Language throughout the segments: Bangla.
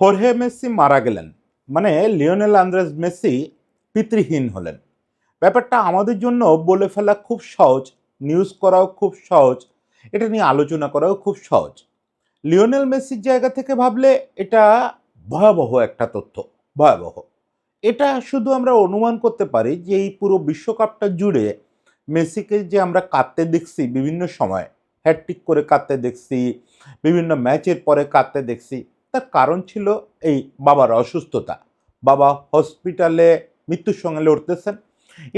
হোর্হে মেসি মারা গেলেন, মানে লিওনেল আন্দ্রেস মেসি পিতৃহীন হলেন। ব্যাপারটা আমাদের জন্য বলে ফেলা খুব সহজ, নিউজ করাও খুব সহজ, এটা নিয়ে আলোচনা করাও খুব সহজ। লিওনেল মেসির জায়গা থেকে ভাবলে এটা ভয়াবহ একটা তথ্য, ভয়াবহ। এটা শুধু আমরা অনুমান করতে পারি যে এই পুরো বিশ্বকাপটা জুড়ে মেসিকে যে আমরা কাঁদতে দেখছি বিভিন্ন সময়, হ্যাটট্রিক করে কাঁদতে দেখছি, বিভিন্ন ম্যাচের পরে কাঁদতে দেখছি, তার কারণ ছিল এই বাবার অসুস্থতা। বাবা হসপিটালে মৃত্যুর সঙ্গে লড়তেছেন,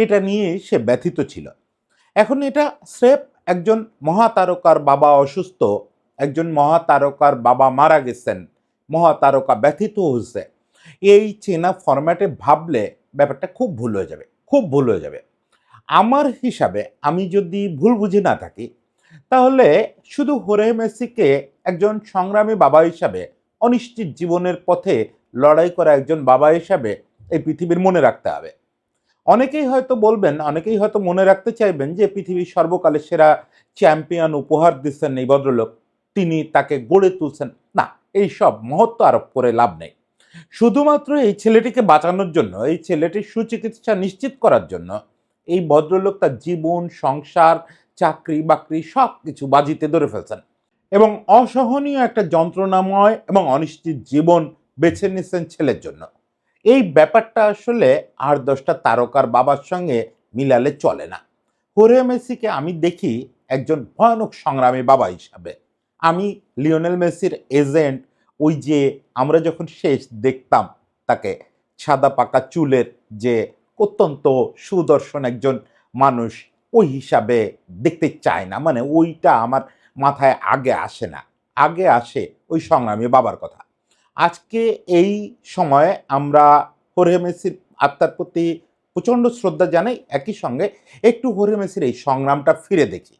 এটা নিয়ে সে ব্যথিত ছিল। এখন এটা স্রেফ একজন মহাতারকার বাবা অসুস্থ, একজন মহাতারকার বাবা মারা গেছেন, মহাতারকা ব্যথিত হয়েছে, এই চেনা ফরম্যাটে ভাবলে ব্যাপারটা খুব ভুল হয়ে যাবে, খুব ভুল হয়ে যাবে। আমার হিসাবে, আমি যদি ভুল বুঝে না থাকি, তাহলে শুধু হোর্হে মেসিকে একজন সংগ্রামী বাবা হিসাবে, অনিশ্চিত জীবনের পথে লড়াই করা একজন বাবা হিসাবে এই পৃথিবীর মনে রাখতে হবে। অনেকেই হয়তো বলবেন, অনেকেই হয়তো মনে রাখতে চাইবেন যে পৃথিবীর সর্বকালের সেরা চ্যাম্পিয়ন উপহার দিচ্ছেন এই ভদ্রলোক, তিনি তাকে গড়ে তুলছেন। না, এইসব মহত্ব আরোপ করে লাভ নেই। শুধুমাত্র এই ছেলেটিকে বাঁচানোর জন্য, এই ছেলেটির সুচিকিৎসা নিশ্চিত করার জন্য এই ভদ্রলোক তার জীবন, সংসার, চাকরি বাকরি সব কিছু বাজিতে ধরে ফেলছেন এবং অসহনীয় একটা যন্ত্রণাময় এবং অনিশ্চিত জীবন বেছে নিচ্ছেন ছেলের জন্য। এই ব্যাপারটা আসলে আর 10টা তারকার বাবার সঙ্গে মিলালে চলে না। হোর্হে মেসিকে আমি দেখি একজন ভয়ানক সংগ্রামী বাবা হিসাবে। আমি লিওনেল মেসির এজেন্ট, ওই যে আমরা যখন শেষ দেখতাম তাকে, সাদা পাকা চুলের যে অত্যন্ত সুদর্শন একজন মানুষ, ওই হিসাবে দেখতে চাই না। মানে ওইটা আমার মাথায় আগে আসে না, আগে আসে ওই সংগ্রামী বাবার কথা। আজকে এই সময়ে আমরা হোর্হে মেসির আত্মার প্রতি প্রচণ্ড শ্রদ্ধা জানাই, একই সঙ্গে একটু হোর্হে মেসির এই সংগ্রামটা ফিরে দেখি।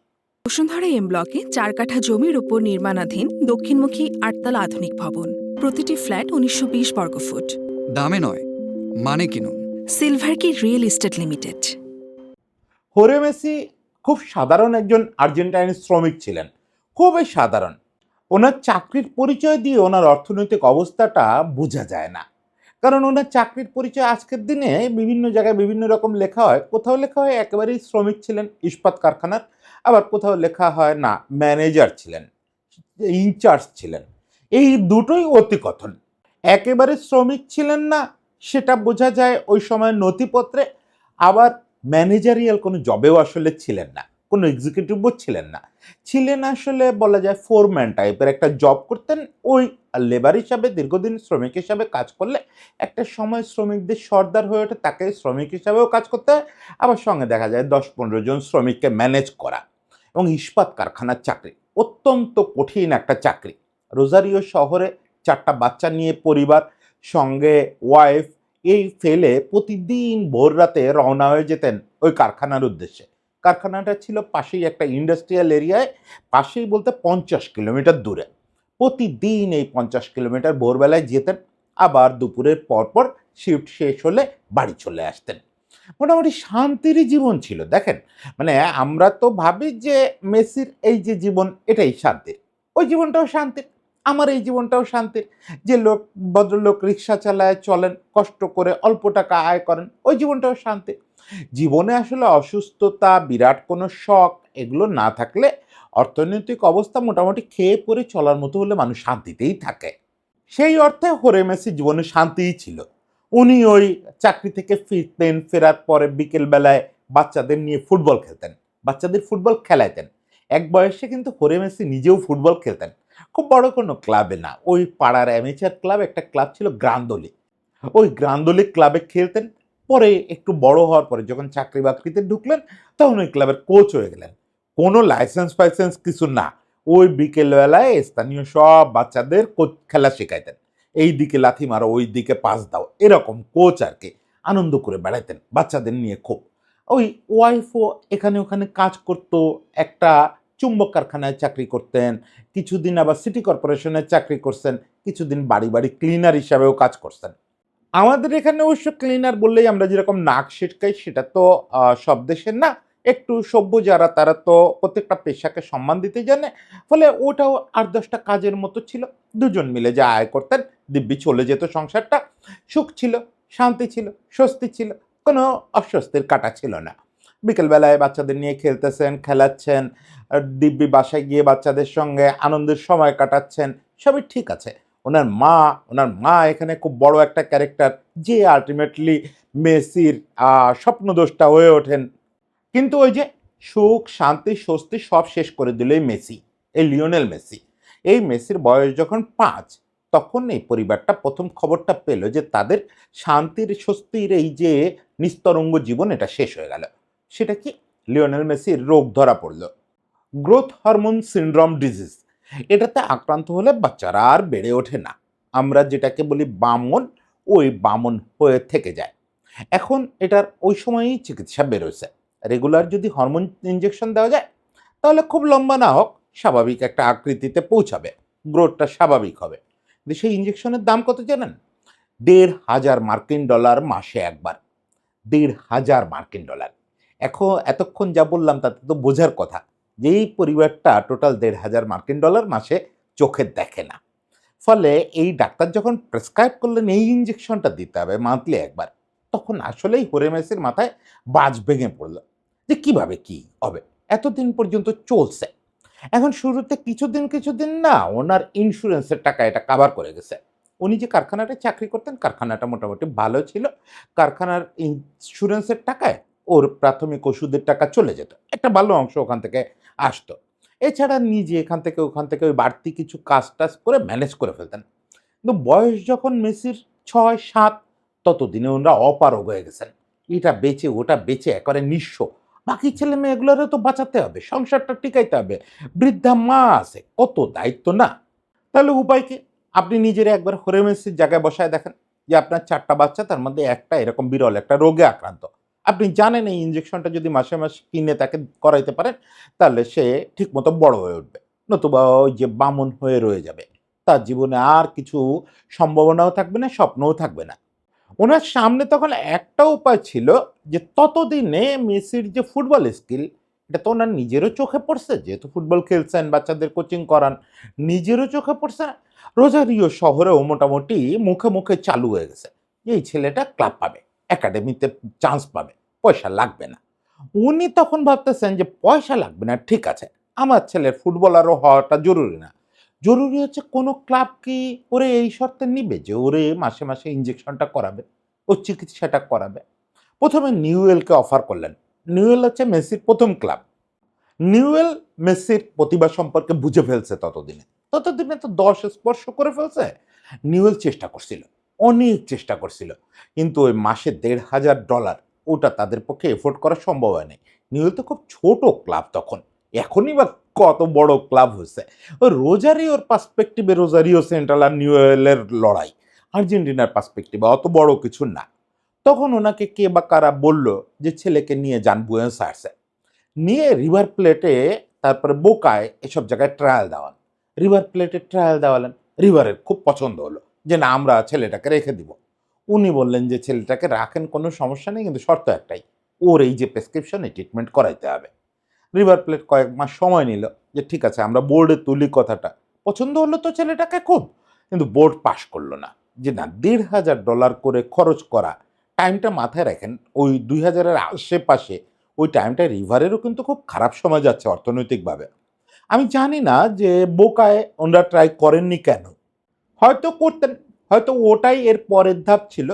বসুন্ধরা এম ব্লকে 4 কাঠা জমির উপর নির্মাণাধীন দক্ষিণমুখী 8তলা আধুনিক ভবন। প্রতিটি ফ্ল্যাট 1920 বর্গফুট। দামে নয়, মানে কিনুন। সিলভার কি রিয়েল এস্টেট লিমিটেড। হোর্হে মেসি খুব সাধারণ একজন আর্জেন্টাইন শ্রমিক ছিলেন, খুবই সাধারণ। ওনার চাকরির পরিচয় দিয়ে ওনার অর্থনৈতিক অবস্থাটা বোঝা যায় না, কারণ ওনার চাকরির পরিচয় আজকের দিনে বিভিন্ন জায়গায় বিভিন্ন রকম লেখা হয়। কোথাও লেখা হয় একেবারেই শ্রমিক ছিলেন ইস্পাত কারখানার, আবার কোথাও লেখা হয় না ম্যানেজার ছিলেন, ইনচার্জ ছিলেন। এই দুটোই অতিকথন। একেবারে শ্রমিক ছিলেন না সেটা বোঝা যায় ওই সময় নথিপত্রে, আবার ম্যানেজারিয়াল কোনো জবেও আসলে ছিলেন না, কোনো এক্সিকিউটিভও ছিলেন না, ছিলেন আসলে বলা যায় ফোরম্যান টাইপের একটা জব করতেন। ওই লেবার হিসাবে দীর্ঘদিন শ্রমিক হিসাবে কাজ করলে একটা সময় শ্রমিকদের সর্দার হয়ে ওঠে, তাকে শ্রমিক হিসাবেও কাজ করতে হয়, আবার সঙ্গে দেখা যায় 10-15 জন শ্রমিককে ম্যানেজ করা। এবং ইস্পাত কারখানার চাকরি অত্যন্ত কঠিন একটা চাকরি। রোজারিও শহরে 4টা বাচ্চা নিয়ে পরিবার, সঙ্গে ওয়াইফ, এই ফেলে প্রতিদিন ভোর রাতে রওনা হয়ে যেতেন ওই কারখানার উদ্দেশ্যে। কারখানাটা ছিল পাশেই একটা ইন্ডাস্ট্রিয়াল এরিয়ায়, পাশেই বলতে 50 কিলোমিটার দূরে। প্রতিদিন এই 50 কিলোমিটার ভোরবেলায় যেতেন, আবার দুপুরের পরপর শিফট শেষ হলে বাড়ি চলে আসতেন। মোটামুটি শান্তিরই জীবন ছিল। দেখেন, মানে আমরা তো ভাবি যে মেসির এই যে জীবন এটাই শান্তির, ওই জীবনটাও শান্তির, আমার এই জীবনটাও শান্তির। যে লোক, ভদ্রলোক রিক্সা চালায়, চলেন, কষ্ট করে অল্প টাকা আয় করেন, ওই জীবনটাও শান্তির। জীবনে আসলে অসুস্থতা, বিরাট কোনো শখ এগুলো না থাকলে, অর্থনৈতিক অবস্থা মোটামুটি খেয়ে পরে চলার মতো হলে মানুষ শান্তিতেই থাকে। সেই অর্থে হোর্হে মেসির জীবনে শান্তিই ছিল। উনি ওই চাকরি থেকে ফিরতেন, ফেরার পরে বিকেলবেলায় বাচ্চাদের নিয়ে ফুটবল খেলতেন, বাচ্চাদের ফুটবল খেলাইতেন। এক বয়সে কিন্তু হোর্হে মেসি নিজেও ফুটবল খেলতেন, খুব বড় কোনো ক্লাবে না, ওই পাড়ার অ্যামেচার ক্লাব, একটা ক্লাব ছিল গ্রান্দলি, ওই গ্রান্দলি ক্লাবে খেলতেন। পরে একটু বড় হওয়ার পরে যখন চাকরি বাকরিতে ঢুকলেন, তখন ওই ক্লাবের কোচ হয়ে গেলেন। কোনো লাইসেন্স ফাইসেন্স কিছু না, ওই বিকেলবেলায় স্থানীয় সব বাচ্চাদের খেলা শেখাইতেন, এই দিকে লাথি মারো, ওই দিকে পাস দাও, এরকম কোচ আর কি। আনন্দ করে বেড়াইতেন বাচ্চাদের নিয়ে খুব। ওই ওয়াইফও এখানে ওখানে কাজ করতো, একটা চুম্বক কারখানায় চাকরি করতেন, কিছুদিন আবার সিটি কর্পোরেশনের চাকরি করছেন, কিছুদিন বাড়ি বাড়ি ক্লিনার হিসাবেও কাজ করছেন। আমাদের এখানে অবশ্য ক্লিনার বললেই আমরা যেরকম নাক সিটকাই, সেটা তো সব দেশের না, একটু সভ্য যারা তারা তো প্রত্যেকটা পেশাকে সম্মান দিতে জানে, ফলে ওটাও 8-10টা কাজের মতো ছিল। দুজন মিলে যা আয় করতেন দিব্যি চলে যেত সংসারটা। সুখ ছিল, শান্তি ছিল, স্বস্তি ছিল, কোনো অস্বস্তির কাঁটা ছিল না। বিকেলবেলায় বাচ্চাদের নিয়ে খেলতেছেন, খেলাচ্ছেন, দিব্যি বাসায় গিয়ে বাচ্চাদের সঙ্গে আনন্দের সময় কাটাচ্ছেন, সবই ঠিক আছে। ওনার মা এখানে খুব বড় একটা ক্যারেক্টার, যে আল্টিমেটলি মেসির স্বপ্নদ্রষ্টা হয়ে ওঠেন। কিন্তু ওই যে সুখ, শান্তি, স্বস্তি সব শেষ করে দিল এই মেসি, এই লিওনেল মেসি। এই মেসির বয়স যখন 5, তখন এই পরিবারটা প্রথম খবরটা পেল যে তাদের শান্তির, স্বস্তির এই যে নিস্তরঙ্গ জীবন, এটা শেষ হয়ে গেল। সেটা কি? লিওনেল মেসির রোগ ধরা পড়ল, গ্রোথ হরমোন সিনড্রোম ডিজিজ। এটাতে আক্রান্ত হলে বাচ্চারা আর বেড়ে ওঠে না। আমরা যেটাকে বলি বামন, ওই বামন হয়ে থেকে যায়। এখন এটার ওই সময়ই চিকিৎসা বেরোছে। রেগুলার যদি হরমোন ইঞ্জেকশন দেওয়া যায়, তাহলে খুব লম্বা না হোক স্বাভাবিক একটা আকৃতিতে পৌঁছাবে, গ্রোথটা স্বাভাবিক হবে। কিন্তু সেই ইঞ্জেকশনের দাম কত জানেন? $1,500 মাসে একবার। $1,500। এতক্ষণ যা বললাম তাতে তো বোঝার কথা যে এই পরিবারটা টোটাল $1,500 মাসে চোখে দেখে না। ফলে এই ডাক্তার যখন প্রেসক্রাইব করলেন এই ইঞ্জেকশনটা দিতে হবে মান্থলি একবার, তখন আসলেই হোরে মেসির মাথায় বাজ ভেঙে পড়ল যে কিভাবে কি হবে। এতদিন পর্যন্ত চলছে, এখন শুরুতে কিছুদিন না ওনার ইন্স্যুরেন্সের টাকা এটা কাভার করে গেছে। উনি যে কারখানাটায় চাকরি করতেন, কারখানাটা মোটামুটি ভালো ছিল। কারখানার ইন্স্যুরেন্সের টাকায় ওর প্রাথমিক ওষুধের টাকা চলে যেত, একটা ভালো অংশ ওখান থেকে আসতো। এছাড়া নিজে ওখান থেকে ওই বাড়তি কিছু কাজ টাজ করে ম্যানেজ করে ফেলতেন। কিন্তু বয়স যখন মেসির 6-7, ততদিনে ওনারা অপারগ হয়ে গেছেন। এটা বেচে ওটা বেচে একেবারে নিঃস্ব। বাকি ছেলে মেয়েগুলোরও তো বাঁচাতে হবে, সংসারটা টিকাইতে হবে, বৃদ্ধা মা আছে, কত দায়িত্ব না। তাহলে উপায় কি? আপনি নিজের একবার হোরে মেসির জায়গায় বসায় দেখেন যে আপনার 4টা বাচ্চা, তার মধ্যে একটা এরকম বিরল একটা রোগে আক্রান্ত। আপনি জানেন এই ইঞ্জেকশনটা যদি মাসে কিনে তাকে করাইতে পারেন, তাহলে সে ঠিকমতো বড় হয়ে উঠবে। নতুবা ওই যে বামন হয়ে রয়ে যাবে। তার জীবনে আর কিছু সম্ভাবনাও থাকবে না, স্বপ্নও থাকবে না। উনার সামনে তখন একটা উপায় ছিল যে ততদিনে মেসির যে ফুটবল স্কিল, এটা তো ওনার নিজেরও চোখে পড়ছে, যেহেতু ফুটবল খেলছেন, বাচ্চাদের কোচিং করান, নিজেরও চোখে পড়ছে। রোজারিও শহরেও মোটামুটি মুখে মুখে চালু হয়ে গেছে যে এই ছেলেটা ক্লাব পাবে, একাডেমিতে চান্স পাবে, পয়সা লাগবে না। উনি তখন ভাবতেছেন যে পয়সা লাগবে না, ঠিক আছে, আমার ছেলের ফুটবলারও হওয়াটা জরুরি না, জরুরি হচ্ছে কোনো ক্লাব কি ওরে এই শর্তে নিবে যে ওরে মাসে ইঞ্জেকশনটা করাবে, ও চিকিৎসাটা করাবে। প্রথমে নিউয়েলকে অফার করলেন। নিউয়েল হচ্ছে মেসির প্রথম ক্লাব। নিউয়েল মেসির প্রতিভা সম্পর্কে বুঝে ফেলছে ততদিনে তো 10 স্পর্শ করে ফেলছে। নিউয়েল চেষ্টা করছিল, অনেক চেষ্টা করছিল, কিন্তু ওই মাসে $1,500 ওটা তাদের পক্ষে এফোর্ড করা সম্ভব হয় নাই। নিউয়েল তো খুব ছোট ক্লাব তখন, এখনই বা কত বড় ক্লাব হয়েছে। ওই রোজারিওর পার্সপেক্টিভে রোজারিও সেন্ট্রাল আর নিউয়েলের লড়াই, আর্জেন্টিনার পার্সপেক্টিভে অত বড় কিছু না। তখন ওনাকে কে বা কারা বলল যে ছেলেকে নিয়ে যান বুয়েনোস আয়ার্সে, নিয়ে রিভার প্লেটে, তারপরে বোকায়, এসব জায়গায় ট্রায়াল দেওয়ান। রিভার প্লেটে ট্রায়াল দেওয়ালেন, রিভারের খুব পছন্দ হলো যে না, আমরা ছেলেটাকে রেখে দিব। উনি বললেন যে ছেলেটাকে রাখেন, কোনো সমস্যা নেই, কিন্তু শর্ত একটাই, ওর এই যে প্রেসক্রিপশনে ট্রিটমেন্ট করাইতে হবে। রিভার প্লেট কয়েক মাস সময় নিল যে ঠিক আছে আমরা বোর্ডে তুলি কথাটা। পছন্দ হলো তো ছেলেটাকে খুব, কিন্তু বোর্ড পাশ করলো না। যে না, $1,500 করে খরচ করা, টাইমটা মাথায় রাখেন, ওই 2000-এর আশেপাশে ওই টাইমটা রিভারেরও কিন্তু খুব খারাপ সময় যাচ্ছে অর্থনৈতিকভাবে। আমি জানি না যে বোকায় ওনারা ট্রাই করেননি কেন, হয়তো করতেন, হয়তো ওটাই এর পরের ধাপ ছিল।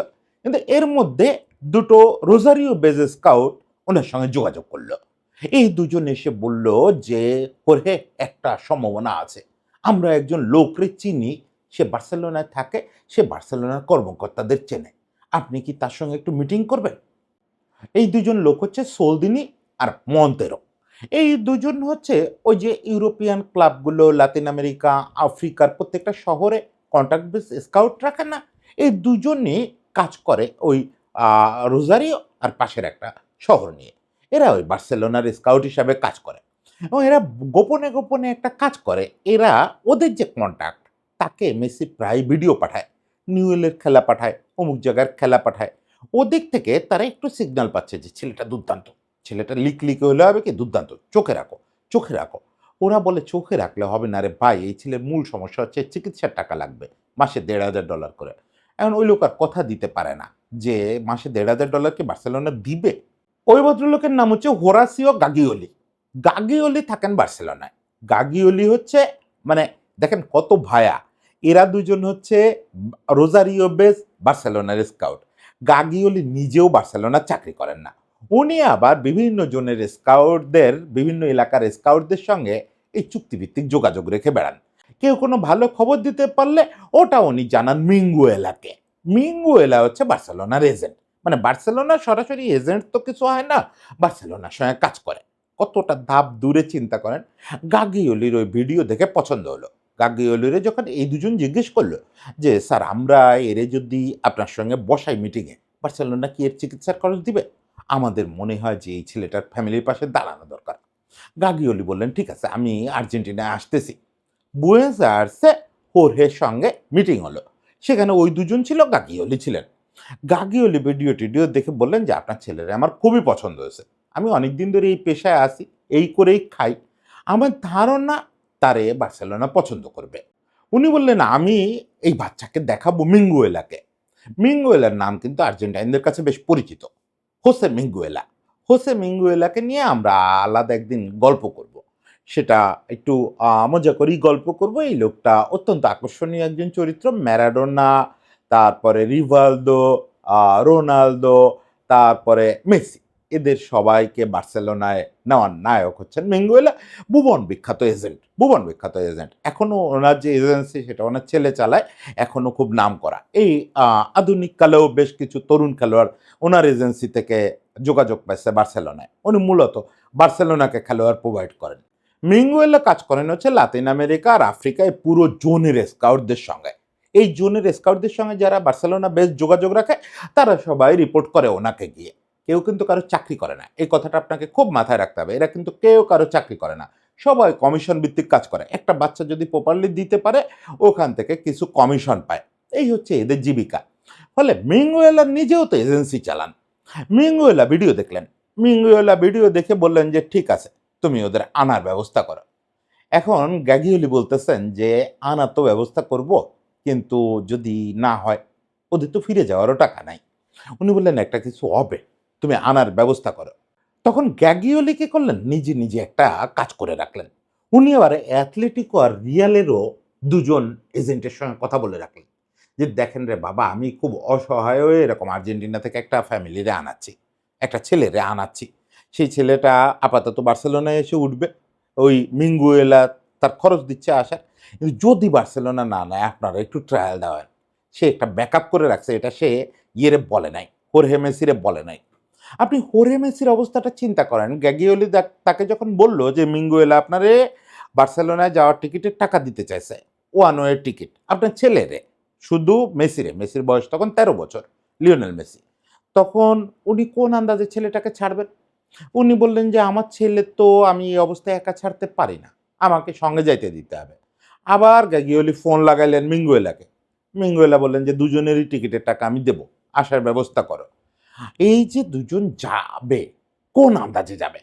কিন্তু এর মধ্যে দুটো রোজারিও বেজ স্কাউট ওনার সঙ্গে যোগাযোগ করলো। এই দুজন এসে বলল যে ওরে একটা সম্ভাবনা আছে, আমরা একজন লোকরে চিনি, সে বার্সেলোনায় থাকে, সে বার্সেলোনার কর্মকর্তাদের চেনে, আপনি কি তার সঙ্গে একটু মিটিং করবেন? এই দুজন লোক হচ্ছে সোলদিনি আর মন্তেরো। এই দুজন হচ্ছে ওই যে ইউরোপিয়ান ক্লাবগুলো, লাতিন আমেরিকা, আফ্রিকার প্রত্যেকটা শহরে কন্ট্রাক্ট বেস স্কাউট রাখে না, এই দুজনই কাজ করে ওই রোজারিও আর পাশের একটা শহর নিয়ে। এরা ওই বার্সেলোনার স্কাউট হিসাবে কাজ করে এবং এরা গোপনে গোপনে একটা কাজ করে। এরা ওদের যে কন্ট্যাক্ট, তাকে মেসি প্রায় ভিডিও পাঠায়, নিউয়েলের খেলা পাঠায়, অমুক জায়গার খেলা পাঠায়। ওদিক থেকে তারা একটু সিগন্যাল পাচ্ছে যে ছেলেটা দুর্দান্ত, ছেলেটা লিক হলে হবে কি দুর্দান্ত, চোখে রাখো, চোখে রাখো। ওরা বলে চোখে রাখলে হবে না রে ভাই, এই ছেলের মূল সমস্যা হচ্ছে চিকিৎসার টাকা লাগবে, মাসে $1,500 করে। এখন ওই লোক আর কথা দিতে পারে না যে মাসে $1,500 কি বার্সেলোনা দিবে। ওই ভদ্রলোকের নাম হচ্ছে হোরাসিও গাগিওলি। গাগিওলি থাকেন বার্সেলোনায়। গাগিওলি হচ্ছে মানে দেখেন কত ভায়া। এরা দুজন হচ্ছে রোজারিও বেস বার্সেলোনার স্কাউট। গাগিওলি নিজেও বার্সেলোনার চাকরি করেন না। উনি আবার বিভিন্ন জনের স্কাউটদের, বিভিন্ন এলাকার স্কাউটদের সঙ্গে এই চুক্তিভিত্তিক যোগাযোগ রেখে বেড়ান। কেউ কোনো ভালো খবর দিতে পারলে ওটা উনি জানান মিঙ্গুয়েলাকে। মিঙ্গুয়েলা হচ্ছে বার্সেলোনার এজেন্ট। মানে বার্সেলোনার সরাসরি এজেন্ট তো কিছু হয় না, বার্সেলোনার সঙ্গে কাজ করে। কতটা ধাপ দূরে চিন্তা করেন। গাগিওলির ওই ভিডিও দেখে পছন্দ হলো। গাগিওলিরে যখন এই দুজন জিজ্ঞেস করলো যে স্যার আমরা এরে যদি আপনার সঙ্গে বসাই মিটিংয়ে, বার্সেলোনা কি এর চিকিৎসার খরচ দিবে? আমাদের মনে হয় যে এই ছেলেটার ফ্যামিলির পাশে দাঁড়ানো দরকার। গাগিওলি বললেন ঠিক আছে, আমি আর্জেন্টিনায় আসতেছি। বুয়েন্স আয়ার্সে হোর্হের সঙ্গে মিটিং হলো। সেখানে ওই দুজন ছিল, গাগিওলি ছিলেন। গাগিওলি ভিডিও টিডিও দেখে বললেন যে আপনার ছেলেরা আমার খুবই পছন্দ হয়েছে। আমি অনেকদিন ধরে এই পেশায় আছি, এই করেই খাই। আমার ধারণা তারে বার্সেলোনা পছন্দ করবে। উনি বললেন আমি এই বাচ্চাকে দেখাবো মিঙ্গুয়েলাকে। মিঙ্গুয়েলার নাম কিন্তু আর্জেন্টাইনদের কাছে বেশ পরিচিত, হোসে মিঙ্গুয়েলা। হোসে মিঙ্গুয়েলাকে নিয়ে আমরা আলাদা একদিন গল্প করব। সেটা একটু মজা করেই গল্প করব। এই লোকটা অত্যন্ত আকর্ষণীয় একজন চরিত্র। ম্যারাডোনা, তারপরে রিভালদো, রোনালদো, তারপরে মেসি, এদের সবাইকে বার্সেলোনায় নেওয়ার নায়ক হচ্ছেন মিঙ্গুয়েলা। ভুবন বিখ্যাত এজেন্ট, ভুবন বিখ্যাত এজেন্ট। এখনও ওনার যে এজেন্সি সেটা ওনার ছেলে চালায়, এখনও খুব নাম করা। এই আধুনিক কালেও বেশ কিছু তরুণ খেলোয়াড় ওনার এজেন্সি থেকে যোগাযোগ পাইছে বার্সেলোনায়। উনি মূলত বার্সেলোনাকে খেলোয়াড় প্রোভাইড করেন। মিঙ্গুয়েলা কাজ করেন হচ্ছে লাতিন আমেরিকা আর আফ্রিকায় পুরো জোনের স্কাউটদের সঙ্গে। এই জোনের স্কাউটদের সঙ্গে যারা বার্সেলোনা বেশ যোগাযোগ রাখে তারা সবাই রিপোর্ট করে ওনাকে গিয়ে। কেউ কিন্তু কারো চাকরি করে না, এই কথাটা আপনাকে খুব মাথায় রাখতে হবে। এরা কিন্তু কেউ কারো চাকরি করে না, সবাই কমিশন ভিত্তিক কাজ করে। একটা বাচ্চা যদি প্রপারলি দিতে পারে ওখান থেকে কিছু কমিশন পায়, এই হচ্ছে এদের জীবিকা। ফলে মিঙ্গুয়েলা নিজেও তো এজেন্সি চালান। মিঙ্গুয়েলা ভিডিও দেখলেন, মিঙ্গুয়েলা ভিডিও দেখে বললেন যে ঠিক আছে, তুমি ওদের আনার ব্যবস্থা করো। এখন গ্যাগিওলি বলতেছেন যে আনার তো ব্যবস্থা করব, কিন্তু যদি না হয় ওদের তো ফিরে যাওয়ারও টাকা নাই। উনি বললেন একটা কিছু হবে, তুমি আনার ব্যবস্থা করো। তখন গ্যাগিওলি কি করলেন, নিজে নিজে একটা কাজ করে রাখলেন। উনি আবার অ্যাথলেটিকো আর রিয়ালেরও দুজন এজেন্টের সঙ্গে কথা বলে রাখলেন যে দেখেন রে বাবা, আমি খুব অসহায় হয়ে এরকম আর্জেন্টিনা থেকে একটা ফ্যামিলিরে আনাচ্ছি, একটা ছেলেরে আনাচ্ছি। সেই ছেলেটা আপাতত বার্সেলোনায় এসে উঠবে, ওই মিঙ্গুয়েলা তার খরচ দিচ্ছে আসার। কিন্তু যদি বার্সেলোনা না নেয় আপনারা একটু ট্রায়াল দেওয়ান। সে একটা ব্যাকআপ করে রাখছে, এটা সে ইয়েরে বলে নাই, হোর্হে মেসিরে বলে নাই। আপনি হোর্হে মেসির অবস্থাটা চিন্তা করেন। গ্যাগিওলি তাকে যখন বলল যে মিঙ্গুয়েলা আপনারে বার্সেলোনায় যাওয়ার টিকিটের টাকা দিতে চাইছে, ওয়ান ওয়ে টিকিট আপনার ছেলেরে, শুধু মেসিরে, মেসির বয়স তখন 13 বছর, লিওনেল মেসি, তখন উনি কোন আন্দাজে ছেলেটাকে ছাড়বেন? উনি বললেন যে আমার ছেলে তো আমি এই অবস্থায় একা ছাড়তে পারি না, আমাকে সঙ্গে যাইতে দিতে হবে। আবার গ্যাগিওলি ফোন লাগাইলেন মিঙ্গুয়েলাকে। মিঙ্গুয়েলা বললেন যে দুজনেরই টিকিটের টাকা আমি দেব, আসার ব্যবস্থা করো। এই যে দুজন যাবে, কোন আন্দাজে যাবে?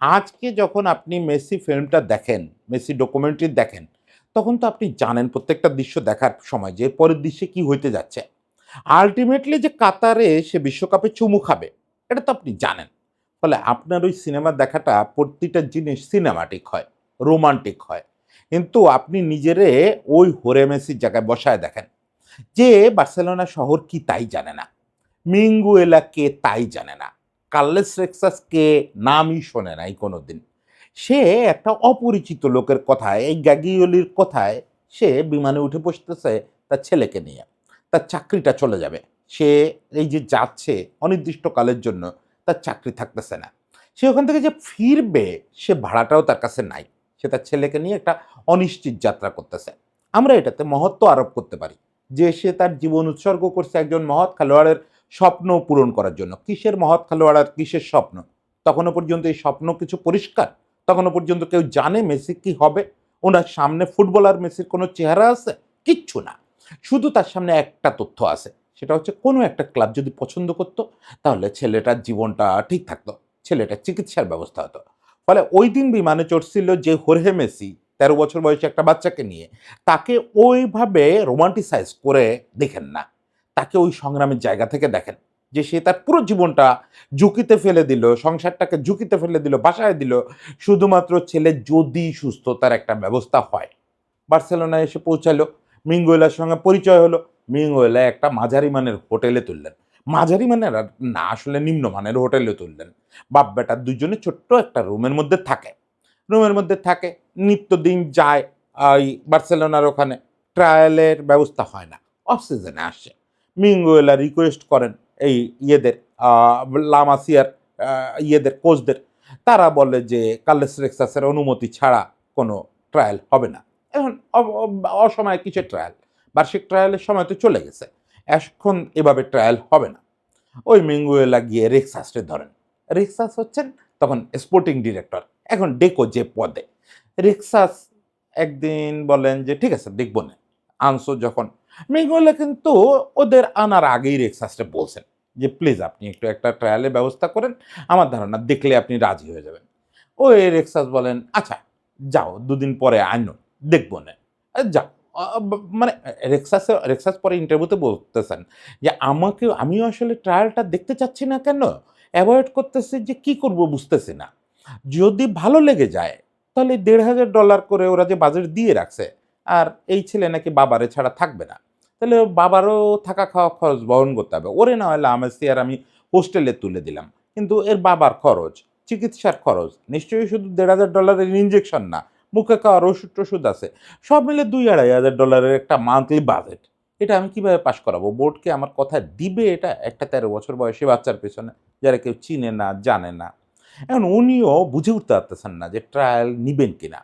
আজকে যখন আপনি মেসি ফিল্মটা দেখেন, মেসি ডকুমেন্টারি দেখেন, তখন তো আপনি জানেন প্রত্যেকটা দৃশ্য দেখার সময় যে পরের দৃশ্যে কি হইতে যাচ্ছে। আল্টিমেটলি যে কাতারে সে বিশ্বকাপে চুমু খাবে, এটা তো আপনি জানেন। ফলে আপনার ওই সিনেমা দেখাটা প্রতিটা জিনিস সিনেমাটিক হয়, রোমান্টিক হয়। কিন্তু আপনি নিজেরে ওই হোরে মেসির জায়গায় বসায় দেখেন, যে বার্সেলোনা শহর কি তাই জানে না, মিঙ্গুয়েলা কে তাই জানে না, কার্লেস রেক্সাস কে নামই শোনে নাই কোনোদিন। সে একটা অপরিচিত লোকের কথায়, এই গ্যাগিওলির কথায় সে বিমানে উঠে বসতেছে তার ছেলেকে নিয়ে। তার চাকরিটা চলে যাবে, সে এই যে যাচ্ছে অনির্দিষ্টকালের জন্য, তার চাকরি থাকতেছে না। সে ওখান থেকে যে ফিরবে সে ভাড়াটাও তার কাছে নাই। সে তার ছেলেকে নিয়ে একটা অনিশ্চিত যাত্রা করতেছে। আমরা এটাতে মহত্ব আরোপ করতে পারি যে সে তার জীবন উৎসর্গ করছে একজন মহৎ খেলোয়াড়ের স্বপ্ন পূরণ করার জন্য। কিসের মহৎ খেলোয়াড় আর কিসের স্বপ্ন? তখনও পর্যন্ত এই স্বপ্ন কিছু পরিষ্কার? তখনও পর্যন্ত কেউ জানে মেসি কি হবে? ওনার সামনে ফুটবলার মেসির কোনো চেহারা আছে? কিচ্ছু না। শুধু তার সামনে একটা তথ্য আছে, সেটা হচ্ছে কোনো একটা ক্লাব যদি পছন্দ করতো তাহলে ছেলেটার জীবনটা ঠিক থাকতো, ছেলেটার চিকিৎসার ব্যবস্থা হতো। ফলে ওই দিন বিমানে চড়ছিল যে হোর্হে মেসি, 13 বছর বয়সী একটা বাচ্চাকে নিয়ে, তাকে ওইভাবে রোমান্টিসাইজ করে দেখেন না। তাকে ওই সংগ্রামের জায়গা থেকে দেখেন যে সে তার পুরো জীবনটা ঝুঁকিতে ফেলে দিল, সংসারটাকে ঝুঁকিতে ফেলে দিল, বাসায় দিল, শুধুমাত্র ছেলে যদি সুস্থতার একটা ব্যবস্থা হয়। বার্সেলোনায় এসে পৌঁছালো, মিঙ্গুয়েলার সঙ্গে পরিচয় হলো। মিঙ্গুয়েলা একটা মাঝারি মানের হোটেলে তুললেন, মাঝারি মানের আর না, আসলে নিম্নমানের হোটেলে তুললেন। বাপ বেটা দুজনে ছোট্ট একটা রুমের মধ্যে থাকে, নিত্যদিন যায় ওই বার্সেলোনার ওখানে। ট্রায়ালের ব্যবস্থা হয় না, অফ সিজনে আসে। মিঙ্গুয়েলা রিকোয়েস্ট করেন এই ইয়েদের, লামাসিয়ার ইয়েদের, কোচদের। তারা বলে যে কার্লোস রেক্সাসের অনুমতি ছাড়া কোনো ট্রায়াল হবে না। এখন অসময়ে কিসের ট্রায়াল? বার্ষিক ট্রায়ালের সময় তো চলে গেছে, এখন এভাবে ট্রায়াল হবে না। ওই মিঙ্গুয়েলা গিয়ে রেক্সাসকে ধরেন। রেক্সাস হচ্ছেন তখন স্পোর্টিং ডিরেক্টর, এখন ডেকো যে পদে। রেক্সাস একদিন বলেন যে ঠিক আছে দেখবো না, আনসো যখন। মিঙ্গুয়েলা কিন্তু ওদের আনার আগেই রেক্সাসকে বলছেন যে প্লিজ আপনি একটু একটা ট্রায়ালের ব্যবস্থা করেন, আমার ধারণা দেখলে আপনি রাজি হয়ে যাবেন। ওই রেক্সাস বলেন আচ্ছা যাও, দুদিন পরে আনো, দেখবো না, যাও। মানে রেক্সাস পরে ইন্টারভিউতে বলতেছেন যে আমিও আসলে ট্রায়ালটা দেখতে চাচ্ছি না, কেন অ্যাভয়েড করতেছি, যে কি করব বুঝতেছি না। যদি ভালো লেগে যায় তাহলে $1,500 করে ওরা যে বাজেট দিয়ে রাখছে, আর এই ছেলে নাকি বাবারে ছাড়া থাকবে না, তাহলে ওর বাবারও থাকা খাওয়া খরচ বহন করতে হবে। ওরে না হলে আর আমি হোস্টেলে তুলে দিলাম, কিন্তু এর বাবার খরচ, চিকিৎসার খরচ নিশ্চয়ই শুধু $1,500 ইঞ্জেকশন না, মুখে খাওয়ার ওষুধ টষুধ আছে, সব মিলে $2,500 একটা মান্থলি বাজেট। এটা আমি কিভাবে পাশ করাবো? বোর্ডকে আমার কথা দিবে এটা একটা 13 বছর বয়সী বাচ্চার পেছনে, যারা কেউ চিনে না, জানে না। এখন উনিও বুঝে উঠতে পারতেছেন না যে ট্রায়াল নিবেন কিনা।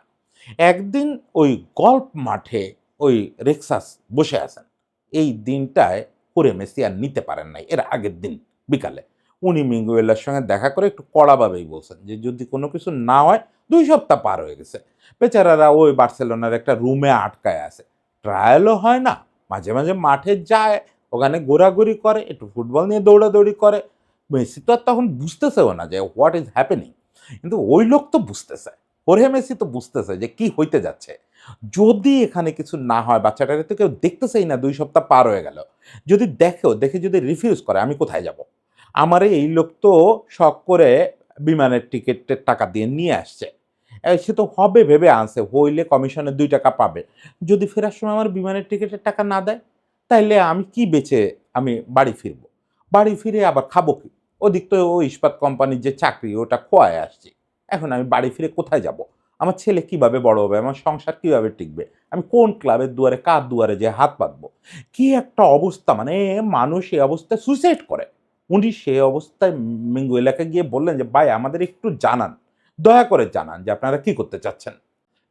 একদিন ওই গল্ফ মাঠে ওই রেক্সাস বসে আছেন। এই দিনটায় করে মেসি আর নিতে পারেন নাই, এর আগের দিন বিকালে উনি মিঙ্গুয়েলার সঙ্গে দেখা করে একটু কড়াভাবেই বলছেন যে যদি কোনো কিছু না হয়, 2 সপ্তাহ পার হয়ে গেছে, বেচারারা ওই বার্সেলোনার একটা রুমে আটকায় আছে, ট্রায়ালও হয় না, মাঝে মাঝে মাঠে যায়, ওখানে ঘোরাঘুরি করে, একটু ফুটবল নিয়ে দৌড়াদৌড়ি করে। মেসি তো আর তখন বুঝতেছেও না যে হোয়াট ইজ হ্যাপেনিং, কিন্তু ওই লোক তো বুঝতেছে, হোর্হে মেসি তো বুঝতেছে যে কি হইতে যাচ্ছে। যদি এখানে কিছু না হয়, বাচ্চাটাকে তো কেউ দেখতেছেই না, 2 সপ্তাহ পার হয়ে গেল, যদি দেখে যদি রিফিউজ করে, আমি কোথায় যাব? আমারে এই লোক তো শখ করে বিমানের টিকিটের টাকা দিয়ে নিয়ে আসছে, সে তো হবে ভেবে আনছে, হইলে কমিশনের 2 টাকা পাবে। যদি ফেরার সময় আমার বিমানের টিকিটের টাকা না দেয়, তাইলে আমি কি বেচে আমি বাড়ি ফিরবো? বাড়ি ফিরে আবার খাবো কি? ওদিক তো ওই ইস্পাত কোম্পানির যে চাকরি, ওটা খোয়ায় আসছি। এখন আমি বাড়ি ফিরে কোথায় যাব? আমার ছেলে কিভাবে বড় হবে? আমার সংসার কিভাবে টিকবে? আমি কোন ক্লাবের দুয়ারে, কার দুয়ারে যে হাত পাতবো? কি একটা অবস্থা, মানে মানুষ এই অবস্থায় সুইসাইড করে। উনি সে অবস্থায় মিঙ্গুয়েলাকে গিয়ে বললেন যে ভাই আমাদের একটু জানান, দয়া করে জানান যে আপনারা কি করতে চাচ্ছেন।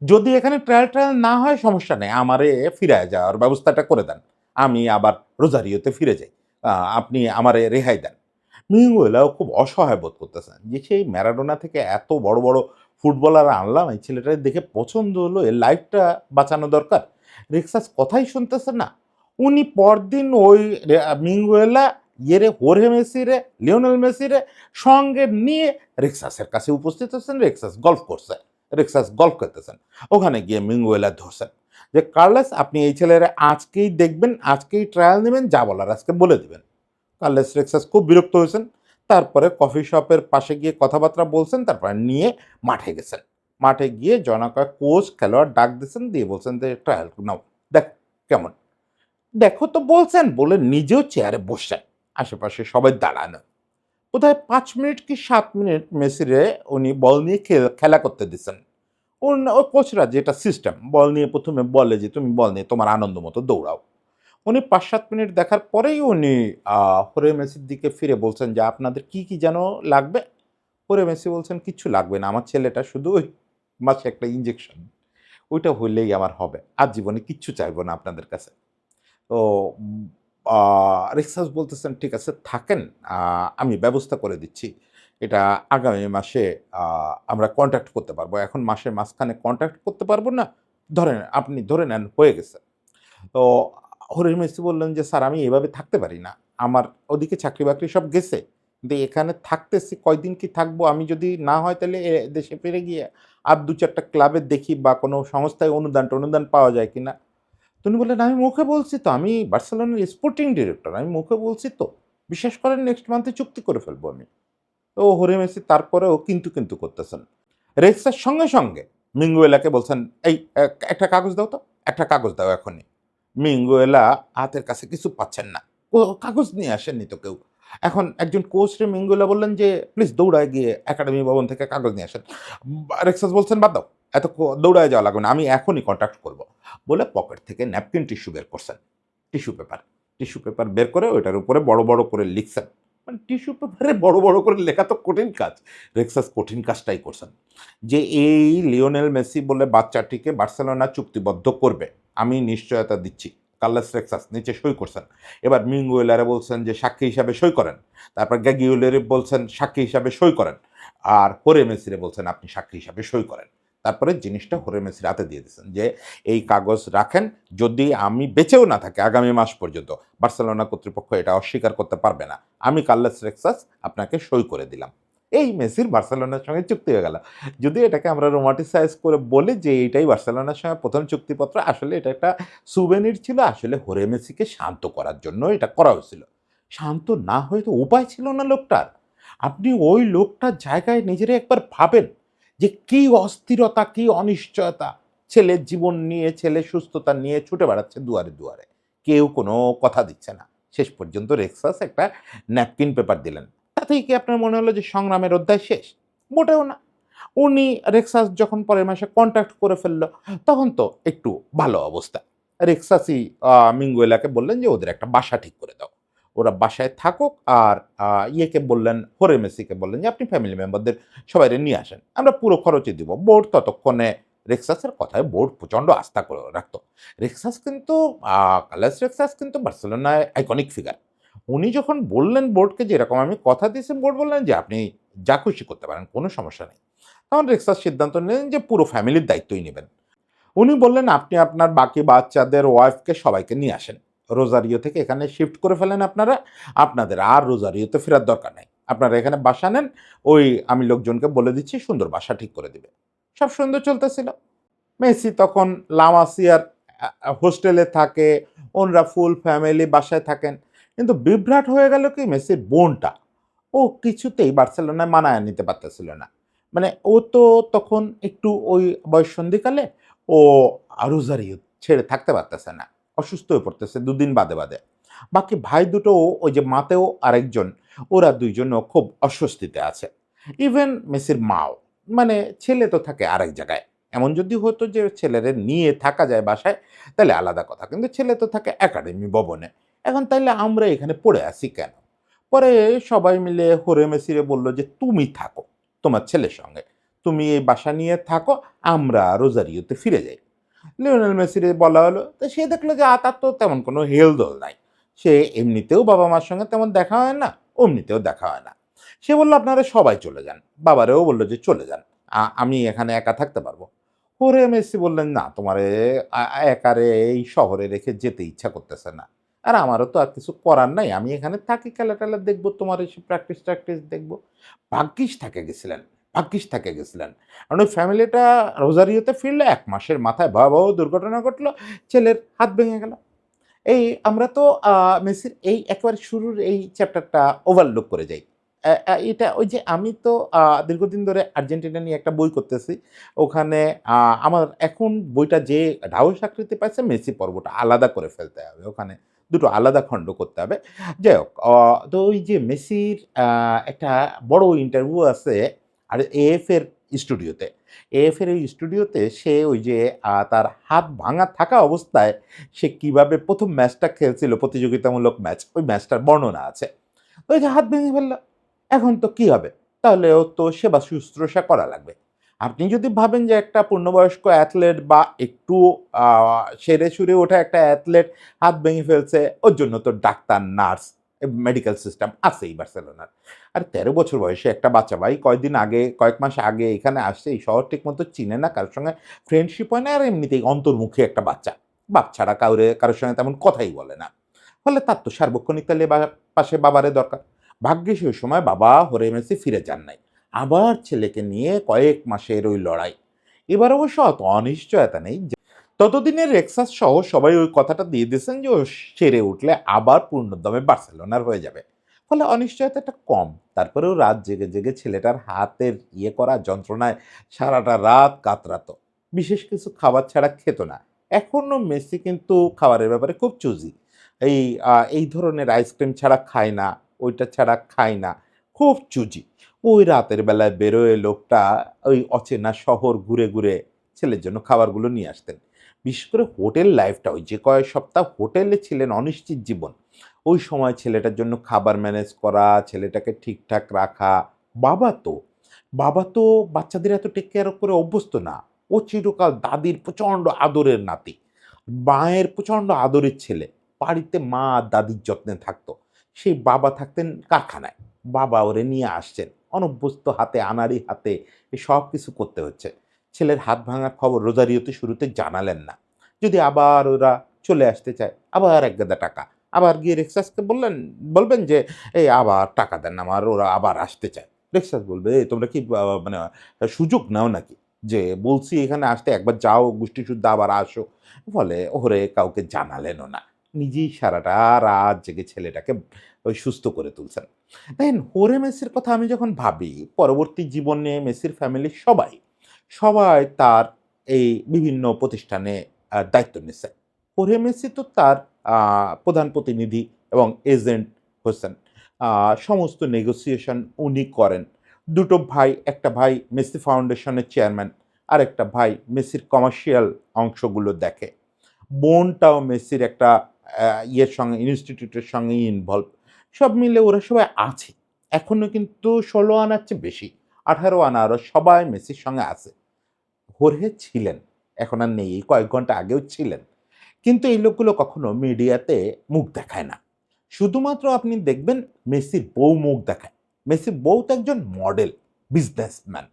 যদি এখানে ট্রায়াল না হয় সমস্যা নেই, আমারে ফিরায় যাওয়ার ব্যবস্থাটা করে দেন, আমি আবার রোজারিওতে ফিরে যাই, আপনি আমারে রেহাই দেন। মিঙ্গুয়েলাও খুব অসহায় বোধ করতেছেন যে সেই ম্যারাডোনা থেকে এত বড় বড় ফুটবলার আনলাম, এই ছেলেটা দেখে পছন্দ হলো, এর লাইফটা বাঁচানো দরকার। রেক্সাস কথাই শুনতেছে না। উনি পরদিন ওই মিঙ্গুয়েলা হোর্হে মেসিরে, লিওনেল মেসিরে সঙ্গে নিয়ে রেক্সাসের কাছে উপস্থিত হচ্ছেন। রেক্সাস গল্ফ করতেছেন, ওখানে গিয়ে মিঙ্গুয়েলা ধরছেন যে কার্লোস আপনি এই ছেলেরা আজকেই দেখবেন, আজকেই ট্রায়াল নেবেন, যা বলার আজকে বলে দিবেন। কার্লোস রেক্সাস খুব বিরক্ত হয়েছেন, তারপরে কফি শপের পাশে গিয়ে কথাবার্তা বলছেন, তারপরে নিয়ে মাঠে গেছেন। মাঠে গিয়ে জনকয়েক কোচ খেলোয়াড় ডাক দিয়েছেন, দিয়ে বলছেন যে ট্রায়াল নাও, দেখ কেমন, দেখো তো বলছেন, বলে নিজেও চেয়ারে বসছেন, আশেপাশে সবাই দাঁড়ানো। বোধহয় 5 মিনিট কি 7 মিনিট মেসিরে উনি বল নিয়ে খেলা করতে দিচ্ছেন। ওই কোচরা যেটা সিস্টেম, বল নিয়ে প্রথমে বলে যে তুমি বল নিয়ে তোমার আনন্দ মতো দৌড়াও। উনি 5-7 মিনিট দেখার পরেই উনি হোর্হে মেসির দিকে ফিরে বলছেন যে আপনাদের কি কি যেন লাগবে? হোর্হে মেসি বলছেন কিচ্ছু লাগবে না, আমার ছেলেটা শুধু ওই মাসে একটা ইঞ্জেকশন, ওইটা হইলেই আমার হবে, আর জীবনে কিচ্ছু চাইবো না আপনাদের কাছে। তো রেক্সাস বলতেছেন ঠিক আছে থাকেন, আমি ব্যবস্থা করে দিচ্ছি, এটা আগামী মাসে আমরা কন্ট্যাক্ট করতে পারবো, এখন মাসের মাঝখানে কন্ট্যাক্ট করতে পারবো না, আপনি ধরে নেন হয়ে গেছে। তো হরিণ মেসি বললেন যে স্যার আমি এভাবে থাকতে পারি না, আমার ওদিকে চাকরি বাকরি সব গেছে, কিন্তু এখানে থাকতেছি কয়দিন কি থাকবো, আমি যদি না হয় তাহলে দেশে ফিরে গিয়ে আর ২-৪টা ক্লাবে দেখি বা কোনো সংস্থায় অনুদান পাওয়া যায় কিনা। তো উনি বললেন, "আমি মুখে বলছি তো, আমি বার্সেলোনার স্পোর্টিং ডিরেক্টর। আমি মুখে বলছি তো। বিশ্বাস করেন নেক্সট মান্থে চুক্তি করে ফেলবো আমি।" তো হোরে মেসি তারপরেও কিন্তু করতেছেন। রেক্সার সঙ্গে মিঙ্গুয়েলাকে বলছেন, "এই একটা কাগজ দাও তো, একটা কাগজ দাও এখনই।" মিঙ্গুয়েলা হাতের কাছে কিছু পাচ্ছেন না। ও কাগজ নিয়ে আসেননি তো কেউ। এখন একজন কোচরে মিঙ্গুয়েলা বললেন যে, "প্লিজ দৌড়ায় গিয়ে একাডেমি ভবন থেকে কাগজ নিয়ে আসেন।" রেক্সাস বলছেন, "বাদ দাও। এত দৌড়ায় যাওয়া লাগবে না। আমি এখনই কনট্যাক্ট করব।" বলে পকেট থেকে ন্যাপকিন টিস্যু বের করছেন। টিস্যু পেপার বের করে ওইটার উপরে বড় করে লিখছেন। মানে টিস্যু পেপারে বড় করে লেখা তো কঠিন কাজ। রেক্সাস কঠিন কাজটাই করছেন। যে এই লিওনেল মেসি বলে বাচ্চাটিকে বার্সেলোনা চুক্তিবদ্ধ করবে। আমি নিশ্চয়তা দিচ্ছি। কার্লোস রেক্সাস নিচে সই করছেন। এবার মিঙ্গুয়েলারে বলছেন যে সাক্ষী হিসাবে সই করেন। তারপর গ্যাগিওলেরে বলছেন সাক্ষী হিসাবে সই করেন। আর হোরে মেসিরে বলছেন আপনি সাক্ষী হিসাবে সই করেন। তারপরে জিনিসটা হোরে মেসির হাতে দিয়ে দিয়েছেন যে এই কাগজ রাখেন, যদি আমি বেঁচেও না থাকি আগামী মাস পর্যন্ত বার্সেলোনা কর্তৃপক্ষ এটা অস্বীকার করতে পারবে না। আমি কার্লোস রেক্সাস আপনাকে সই করে দিলাম। এই মেসির বার্সেলোনার সঙ্গে চুক্তি হয়ে গেল। যদিও এটাকে আমরা রোমান্টিসাইজ করে বলি যে এইটাই বার্সেলোনার সঙ্গে প্রথম চুক্তিপত্র, আসলে এটা একটা সুভেনির ছিল। আসলে হোরে মেসিকে শান্ত করার জন্য এটা করা হয়েছিল। শান্ত না হয়ে তো উপায় ছিল না লোকটার। আপনি ওই লোকটার জায়গায় নিজেরে একবার ভাবেন যে কি অস্থিরতা, কি অনিশ্চয়তা। ছেলের জীবন নিয়ে, ছেলের সুস্থতা নিয়ে ছুটে বেড়াচ্ছে দুয়ারে। কেউ কোনো কথা দিচ্ছে না। শেষ পর্যন্ত রেক্সাস একটা ন্যাপকিন পেপার দিলেন। তাতেই কি আপনার মনে হলো যে সংগ্রামের অধ্যায় শেষ? মোটেও না। উনি রেক্সাস যখন পরের মাসে কন্ট্যাক্ট করে ফেলল, তখন তো একটু ভালো অবস্থা। রেক্সাসই মিঙ্গুয়েলাকে বললেন যে ওদের একটা বাসা ঠিক করে দাও। ওরা বাসায় থাকুক, আর ইয়েকে বললেন, হোরে মেসিকে বললেন যে আপনি ফ্যামিলি মেম্বারদের সবাইরে নিয়ে আসেন। আমরা পুরো খরচই দিব। বোর্ড ততক্ষণে রেক্সাসের কথায় বোর্ড প্রচণ্ড আস্থা করে রাখত। রেক্সাস কিন্তু কার্লোস রেক্সাস কিন্তু বার্সেলোনায় আইকনিক ফিগার। উনি যখন বললেন বোর্ডকে যে এরকম আমি কথা দিয়েছি, বোর্ড বললেন যে আপনি যা খুশি করতে পারেন, কোনো সমস্যা নেই। তখন রেক্সাস সিদ্ধান্ত নিলেন যে পুরো ফ্যামিলির দায়িত্বই নেবেন। উনি বললেন, "আপনি আপনার বাকি বাচ্চাদের, ওয়াইফকে সবাইকে নিয়ে আসেন। রোজারিও থেকে এখানে শিফট করে ফেলেন আপনারা। আপনাদের আর রোজারিওতে ফেরার দরকার নাই। আপনারা এখানে বাসা নেন। ওই আমি লোকজনকে বলে দিচ্ছি সুন্দর বাসা ঠিক করে দিবে।" সব সুন্দর চলতেছিল। মেসি তখন লা মাসিয়ার হোস্টেলে থাকে। ওনরা ফুল ফ্যামিলি বাসায় থাকেন। কিন্তু বিভ্রাট হয়ে গেল কি মেসির বোনটা। ও কিছুতেই বার্সেলোনায় মানায় নিতে পারতেছিল না। মানে ও তো তখন একটু ওই বয়ঃসন্ধিকালে ও রোজারিও ছেড়ে থাকতে পারতেছে না। অসুস্থ হয়ে পড়তেছে ২ দিন বাদে। বাকি ভাই দুটো, ওই যে মাতেও আরেকজন, ওরা ২ জনও খুব অস্বস্তিতে আছে। ইভেন মেসির মাও। মানে ছেলে তো থাকে আরেক জায়গায়। এমন যদি হতো যে ছেলেরে নিয়ে থাকা যায় বাসায়, তাহলে আলাদা কথা। কিন্তু ছেলে তো থাকে একাডেমি ভবনে। এখন তাইলে আমরা এখানে পড়ে আছি কেন? পরে সবাই মিলে হোরে মেসিরে বলল যে, "তুমি থাকো তোমার ছেলের সঙ্গে। তুমি এই বাসা নিয়ে থাকো, আমরা রোজারিওতে ফিরে যাই।" লিওনেল মেসিরে বলা হলো। তো সে দেখলো যে তার তো তেমন কোনো হেলদোল নাই। সে এমনিতেও বাবা-মার সঙ্গে তেমন দেখা হয় না, অমনিতেও দেখা হয় না। সে বলল, "আপনারা সবাই চলে যান।" বাবারেও বলল যে, "চলে যান। আমি এখানে একা থাকতে পারবো।" হোরে মেসি বললেন, "না, তোমারে একারে এই শহরে রেখে যেতে ইচ্ছা করতেছে না। আর আমারও তো আর কিছু করার নাই। আমি এখানে থাকি, খেলা-টেলা দেখবো, তোমার এসে প্র্যাকটিস-ট্যাকটিস দেখবো।" ভাগ্যিস থেকে গেছিলেন। কারণ ওই ফ্যামিলিটা রোজারিওতে ফিরলে ১ মাসের মাথায় ভয়াবহ দুর্ঘটনা ঘটলো। ছেলের হাত ভেঙে গেল। এই আমরা তো মেসির এই একেবারে শুরুর এই চ্যাপ্টারটা ওভারলুক করে যাই। এটা ওই যে আমি তো দীর্ঘদিন ধরে আর্জেন্টিনা নিয়ে একটা বই করতেছি। ওখানে আ আমার এখন বইটা যে ঢাউস আকৃতি পাইছে, মেসি পর্বটা আলাদা করে ফেলতে হবে। ওখানে দুটো আলাদা খণ্ড করতে হবে। যাই হোক, তো ওই যে মেসির একটা বড় ইন্টারভিউ আছে আর এএফ এর স্টুডিওতে। এএফ এর ওই স্টুডিওতে সে ওই যে তার হাত ভাঙা থাকা অবস্থায় সে কিভাবে ১ম ম্যাচটা খেলছিল, প্রতিযোগিতামূলক ম্যাচ, ওই ম্যাচটার বর্ণনা আছে। ওই যে হাত ভেঙে ফেলল। এখন তো কি হবে? তাহলে ওর তো সেবা শুশ্রূষা করা লাগবে। আপনি যদি ভাবেন যে একটা পূর্ণবয়স্ক অ্যাথলেট বা একটু আ সেরে-সুরে ওঠা একটা অ্যাথলেট হাত ভেঙে ফেলছে, ওর জন্য তো ডাক্তার, নার্স, মেডিকেল সিস্টেম আছেই বার্সেলোনার। আর ১৩ বছর বয়সী একটা বাচ্চা ভাই কয়েক মাস আগে এখানে আসছে, এই শহর ঠিকমতো চিনে না, কারো সঙ্গে ফ্রেন্ডশিপ হয় না, আর এমনিতেই অন্তর্মুখী একটা বাচ্চা। বাপ ছাড়া কারো সঙ্গে তেমন কথাই বলে না। ফলে তার তো সার্বক্ষণিক তাহলে পাশে বাবারে দরকার। ভাগ্যিস ওই সময় বাবা হোরে মেসি ফিরে যান নাই। আবার ছেলেকে নিয়ে কয়েক মাসের ওই লড়াই। এবার অবশ্য অত অনিশ্চয়তা নেই। ততদিনে রেক্সাস সহ সবাই ওই কথাটা দিয়ে দিয়েছেন যে ও সেরে উঠলে আবার পূর্ণদমে বার্সেলোনার হয়ে যাবে। ফলে অনিশ্চয়তাটা কম। তারপরেও রাত জেগে জেগে ছেলেটার হাতের করা যন্ত্রণায় সারাটা রাত কাতরাতো। বিশেষ কিছু খাবার ছাড়া খেত না। এখনো মেসি কিন্তু খাবারের ব্যাপারে খুব চুজি। এই ধরনের আইসক্রিম ছাড়া খায় না, ওইটা ছাড়া খায় না। খুব চুজি। ওই রাতের বেলায় বেরোয় লোকটা ওই অচেনা শহর ঘুরে ঘুরে ছেলের জন্য খাবারগুলো নিয়ে আসতেন। বিশেষ করে হোটেল লাইফটা, ওই যে কয়েক সপ্তাহ হোটেলে ছিলেন, অনিশ্চিত জীবন। ওই সময় ছেলেটার জন্য খাবার ম্যানেজ করা, ছেলেটাকে ঠিকঠাক রাখা। বাবা তো বাবা তো বাচ্চাদের এত টেক কেয়ার করে অভ্যস্ত না। ও চিরকাল দাদির প্রচণ্ড আদরের নাতি, মায়ের প্রচণ্ড আদরের ছেলে। বাড়িতে মা আর দাদির যত্নে থাকতো। সেই বাবা থাকতেন কারখানায়। বাবা ওরে নিয়ে আসছেন। অনভ্যস্ত হাতে, আনাড়ি হাতে এ সব কিছু করতে হচ্ছে। ছেলের হাত ভাঙার খবর রোজারিওতে শুরুতে জানালেন না। যদি আবার ওরা চলে আসতে চায়, আবার এক গাদা টাকা। আবার গিয়ে রেক্সাসকে বলবেন যে, "এই আবার টাকা দেন আমার, ওরা আবার আসতে চায়।" রেক্সাস বলবে, "এই তোমরা কি মানে সুযোগ নাও নাকি? যে বলছি এখানে আসতে, একবার যাও গোষ্ঠীসুদ্ধ আবার আসো।" ফলে ওরে কাউকে জানালেনও না। নিজেই সারাটা রাত জেগে ছেলেটাকে ওই সুস্থ করে তুলছেন। দেখেন, হোরে মেসির কথা আমি যখন ভাবি, পরবর্তী জীবনে মেসির ফ্যামিলির সবাই তার এই বিভিন্ন প্রতিষ্ঠানে দায়িত্ব নিছেন। হোর্হে মেসি তো তার আ প্রধান প্রতিনিধি এবং এজেন্ট হচ্ছেন। আ সমস্ত নেগোসিয়েশন উনি করেন। ২ টো ভাই, একটা ভাই মেসি ফাউন্ডেশনের চেয়ারম্যান, আরেকটা ভাই মেসির কমার্শিয়াল অংশগুলো দেখে। বোনটাও মেসির একটা ইনস্টিটিউটের সঙ্গেই ইনভলভ। সব মিলে ওরা সবাই আছে। এখনো কিন্তু ১৬ আনার চেয়ে বেশি, ১৮ আনা ওরা সবাই মেসির সঙ্গে আছে। হোর্হে ছিলেন। এখন আর নেই। এই কয়েক ঘন্টা আগেও ছিলেন। কিন্তু এই লোকগুলো কখনো মিডিয়াতে মুখ দেখায় না। শুধুমাত্র আপনি দেখবেন মেসির বউ মুখ দেখায়। মেসির বউ তো একজন মডেল, বিজনেসম্যান।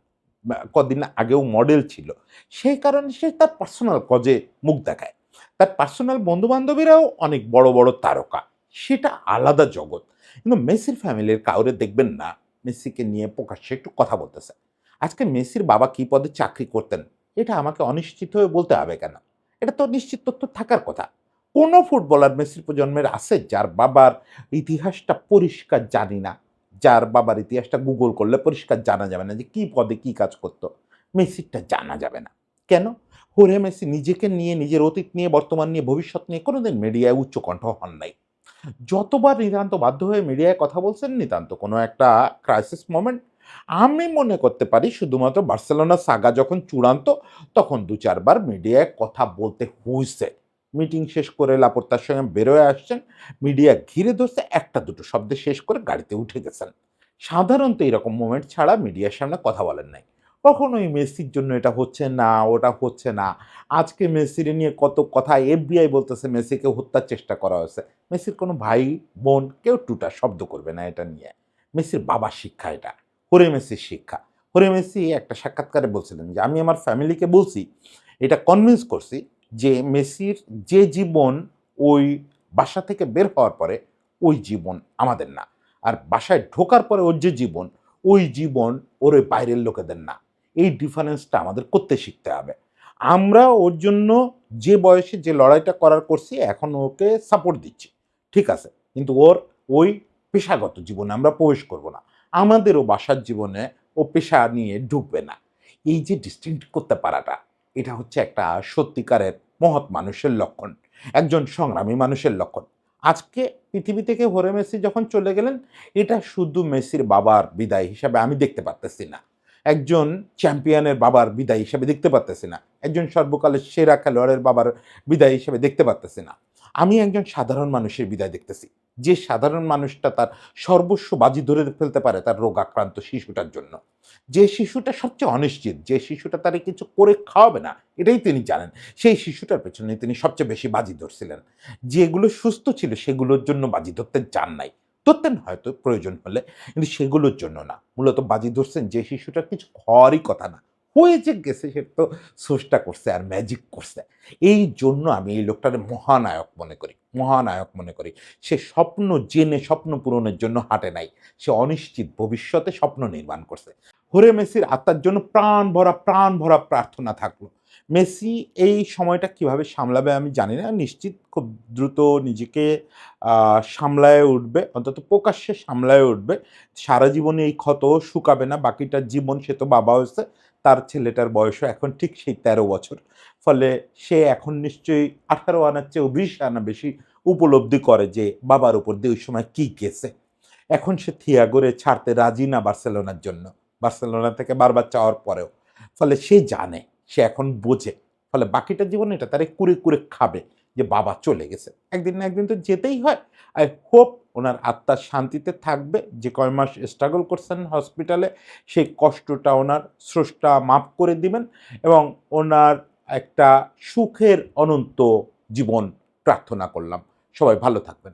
কদিন আগেও মডেল ছিল। সেই কারণে সে তার পার্সোনাল কজে মুখ দেখায়। তার পার্সোনাল বন্ধু-বান্ধবীরাও অনেক বড়, বড় তারকা। সেটা আলাদা জগৎ। কিন্তু মেসির ফ্যামিলির কাউরে দেখবেন না মেসিকে নিয়ে প্রকাশ্যে একটু কথা বলতেছে। আজকে মেসির বাবা কি পদে চাকরি করতেন, এটা আমাকে অনিশ্চিত হয়ে বলতে হবে কেন? এটা তো নিশ্চিত তথ্য থাকার কথা। কোন ফুটবলার মেসির প্রজন্মের আছে যার বাবার ইতিহাসটা পরিষ্কার জানি না? যার বাবার ইতিহাসটা গুগল করলে পরিষ্কার জানা যাবে না যে কি পদে কি কাজ করত? মেসিরটা জানা যাবে না। কেন? হোর্হে মেসি নিজেকে নিয়ে, নিজের অতীত নিয়ে, বর্তমান নিয়ে, ভবিষ্যৎ নিয়ে কোনোদিন মিডিয়ায় উচ্চকণ্ঠ হন নাই। যতবার নিতান্ত বাধ্য হয়ে মিডিয়ায় কথা বলছেন, নিতান্ত কোনো একটা ক্রাইসিস মোমেন্ট, আমি মনে করতে পারি শুধুমাত্র বার্সেলোনা সাগা যখন চূড়ান্ত, তখন ২-৪ বার মিডিয়ায় কথা বলতে হইছে। মিটিং শেষ করে লাপোর্তার সঙ্গে বেরোয় আসছেন, মিডিয়া ঘিরে ধরছে, ১টা-২টো শব্দে শেষ করে গাড়িতে উঠে গেছেন। সাধারণত এরকম মোমেন্ট ছাড়া মিডিয়ার সামনে কথা বলেন নাই। কখনোই মেসির জন্য এটা হচ্ছে না, ওটা হচ্ছে না। আজকে মেসিরে নিয়ে কত কথা, এফবিআই বলতেছে মেসিকে হত্যার চেষ্টা করা হয়েছে। মেসির কোনো ভাই, বোন কেউ টুটা শব্দ করবে না এটা নিয়ে। মেসির বাবার শিক্ষা এটা। হোর্হে মেসির শিক্ষা। হোর্হে মেসি একটা সাক্ষাৎকারে বলছিলেন যে, "আমি আমার ফ্যামিলিকে বলছি, এটা কনভিন্স করছি যে মেসির যে জীবন ওই বাসা থেকে বের হওয়ার পরে, ওই জীবন আমাদের না। আর বাসায় ঢোকার পরে ওর যে জীবন, ওই জীবন ওর ওই বাইরের লোকেদের না। এই ডিফারেন্সটা আমাদের করতে শিখতে হবে। আমরা ওর জন্য যে বয়সে যে লড়াইটা করার করছি, এখন ওকে সাপোর্ট দিচ্ছি। ঠিক আছে। কিন্তু ওর ওই পেশাগত জীবনে আমরা প্রবেশ করব না। আমাদেরও বাসার জীবনে ও পেশা নিয়ে ঢুকবে না।" এই যে ডিস্টিংক্ট করতে পারাটা, এটা হচ্ছে একটা সত্যিকারের মহৎ মানুষের লক্ষণ। একজন সংগ্রামী মানুষের লক্ষণ। আজকে পৃথিবী থেকে হোর্হে মেসি যখন চলে গেলেন, এটা শুধু মেসির বাবার বিদায় হিসাবে আমি দেখতে পারতেছি না। একজন চ্যাম্পিয়নের বাবার বিদায় হিসেবে দেখতে পারতেছি না। একজন সর্বকালের সেরা খেলোয়াড়ের বাবার বিদায় হিসেবে দেখতে পারতেছি না। আমি একজন সাধারণ মানুষের বিদায় দেখতেছি। যে সাধারণ মানুষটা তার সর্বস্ব বাজি ধরে ফেলতে পারে তার রোগাক্রান্ত শিশুটার জন্য। যে শিশুটা সবচেয়ে অনিশ্চিত, যে শিশুটা তারে কিছু করে খাওয়াবে না, এটাই তিনি জানেন। সেই শিশুটার পেছনে তিনি সবচেয়ে বেশি বাজি ধরছিলেন। যেগুলো সুস্থ ছিল সেগুলোর জন্য বাজি ধরতে যান নাই। ধরতেন হয়তো প্রয়োজন হলে, কিন্তু সেগুলোর জন্য না। মূলত বাজি ধরছেন যে শিশুটার কিছু হওয়ারই কথা না। হয়ে যে গেছে সেটা তো স্রষ্টা করছে আর ম্যাজিক করছে। এই জন্য আমি এই লোকটারে মহানায়ক মনে করি। মহানায়ক মনে করি। সে স্বপ্ন জেনে স্বপ্ন পূরণের জন্য হাঁটে নাই। সে অনিশ্চিত ভবিষ্যতে স্বপ্ন নির্মাণ করছে। হোরে মেসির আত্মার জন্য প্রাণ ভরা প্রার্থনা থাকলো। মেসি এই সময়টা কিভাবে সামলাবে আমি জানি না। নিশ্চিত খুব দ্রুত নিজেকে সামলায়ে উঠবে, অন্তত প্রকাশ্যে সামলায়ে উঠবে। সারা জীবনে এই ক্ষত শুকাবে না। বাকিটা জীবন সে তো বাবা হয়েছে। তার ছেলেটার বয়সও এখন ঠিক সেই ১৩ বছর। ফলে সে এখন নিশ্চয়ই ১৮ আনার চেয়েও ২০ আনা বেশি উপলব্ধি করে যে বাবার উপর দিয়ে ওই সময় কি গেছে। এখন সে থিয়াগোরে ছাড়তে রাজি না বার্সেলোনার জন্য। বার্সেলোনা থেকে বারবার চাওয়ার পরেও। ফলে সে জানে, সে এখন বোঝে। ফলে বাকিটা জীবন এটা তারে কুরে খাবে যে বাবা চলে গেছে। একদিন না একদিন তো যেতেই হয়। আই হোপ ওনার আত্মা শান্তিতে থাকবে। যে কয় মাস স্ট্রাগল করছেন হসপিটালে, সেই কষ্টটা ওনার স্রষ্টা মাফ করে দিবেন এবং ওনার একটা সুখের অনন্ত জীবন প্রার্থনা করলাম। সবাই ভালো থাকবেন।